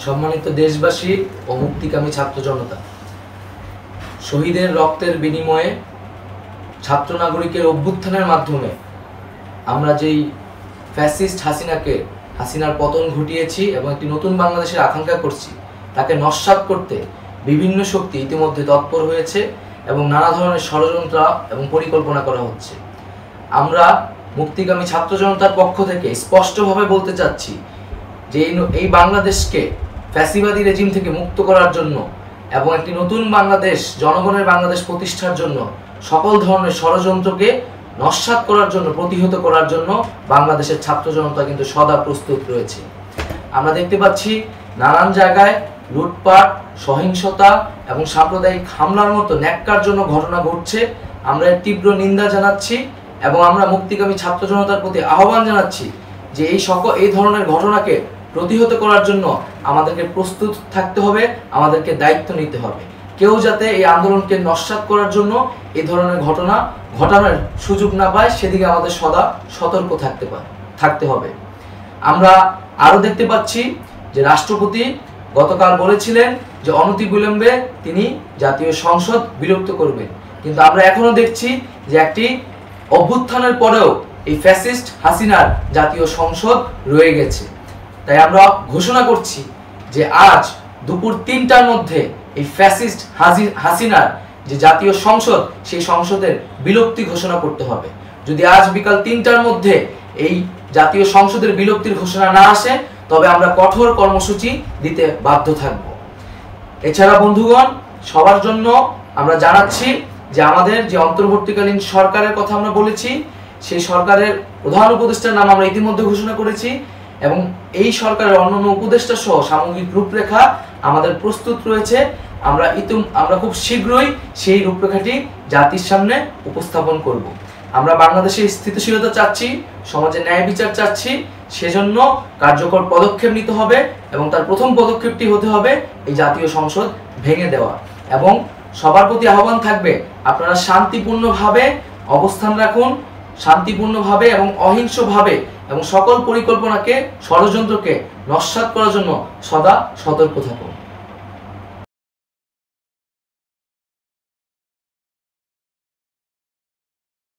সম্মানিত দেশবাসী ও মুক্তিকামী ছাত্র জনতা, শহীদের রক্তের বিনিময়ে ছাত্র নাগরিকের অভ্যুত্থানের মাধ্যমে আমরা যেই ফ্যাসিস্ট হাসিনার পতন ঘটিয়েছি এবং একটি নতুন বাংলাদেশের আকাঙ্ক্ষা করছি, তাকে নস্যাৎ করতে বিভিন্ন শক্তি ইতিমধ্যে তৎপর হয়েছে এবং নানা ধরনের ষড়যন্ত্র এবং পরিকল্পনা করা হচ্ছে। আমরা মুক্তিকামী ছাত্র জনতার পক্ষ থেকে স্পষ্টভাবে বলতে চাচ্ছি যে এই বাংলাদেশকে ফ্যাসিবাদী রেজিম থেকে মুক্ত করার জন্য এবং একটি নতুন বাংলাদেশ, জনগণের বাংলাদেশ প্রতিষ্ঠার জন্য সকল ধরনের ষড়যন্ত্রকে নস্যাৎ করার জন্য, প্রতিহত করার জন্য বাংলাদেশের ছাত্র জনতা কিন্তু সদা প্রস্তুত রয়েছে। আমরা দেখতে পাচ্ছি নানান জায়গায় লুটপাট, সহিংসতা এবং সাম্প্রদায়িক হামলার মতো ন্যাক্কারজনক ঘটনা ঘটছে। আমরা এর তীব্র নিন্দা জানাচ্ছি এবং আমরা মুক্তিকামী ছাত্র জনতার প্রতি আহ্বান জানাচ্ছি যে এই ধরনের ঘটনাকে প্রতিহত করার জন্য আমাদেরকে প্রস্তুত থাকতে হবে, আমাদেরকে দায়িত্ব নিতে হবে। কেউ যাতে এই আন্দোলনকে নস্যাৎ করার জন্য এই ধরনের ঘটনা ঘটানোর সুযোগ না পায়, সেদিকে আমাদের সদা সতর্ক থাকতে হবে। আমরা আরো দেখতে পাচ্ছি যে রাষ্ট্রপতি গতকাল বলেছিলেন যে অনতিবিলম্বে তিনি জাতীয় সংসদ বিলুপ্ত করবেন, কিন্তু আমরা এখনো দেখছি যে একটি অভ্যুত্থানের পরেও এই ফ্যাসিস্ট হাসিনার জাতীয় সংসদ রয়ে গেছে। তাই আমরা ঘোষণা করছি যে আজ দুপুর ৩টার মধ্যে এই ফ্যাসিস্ট হাসিনার যে জাতীয় সংসদ, সেই সংসদের বিলুপ্তি ঘোষণা করতে হবে। যদি আজ বিকাল ৩টার মধ্যে এই জাতীয় সংসদের বিলুপ্তির ঘোষণা না আসে, তবে আমরা কঠোর কর্মসূচি দিতে বাধ্য থাকব। এছাড়া বন্ধুগণ, সবার জন্য আমরা জানাচ্ছি যে আমাদের যে অন্তর্বর্তীকালীন সরকারের কথা আমরা বলেছি, সেই সরকারের প্রধান উপদেষ্টার নাম আমরা ইতিমধ্যে ঘোষণা করেছি এবং এই সরকারের অন্যান্য উপদেষ্টা সহ সামগ্রিক রূপরেখা আমাদের প্রস্তুত রয়েছে। আমরা খুব শীঘ্রই সেই রূপরেখাটি জাতির সামনে উপস্থাপন করব। আমরা বাংলাদেশে স্থিতিশীলতা চাচ্ছি, সমাজে ন্যায় বিচার চাচ্ছি, সেজন্য কার্যকর পদক্ষেপ নিতে হবে এবং তার প্রথম পদক্ষেপটি হতে হবে এই জাতীয় সংসদ ভেঙে দেওয়া। এবং সবার প্রতি আহ্বান থাকবে, আপনারা শান্তিপূর্ণভাবে অবস্থান রাখুন, শান্তিপূর্ণভাবে এবং অহিংসভাবে এবং সকল পরিকল্পনাকে, ষড়যন্ত্রকে নস্যাৎ করার জন্য সদা সতর্ক থাকুন।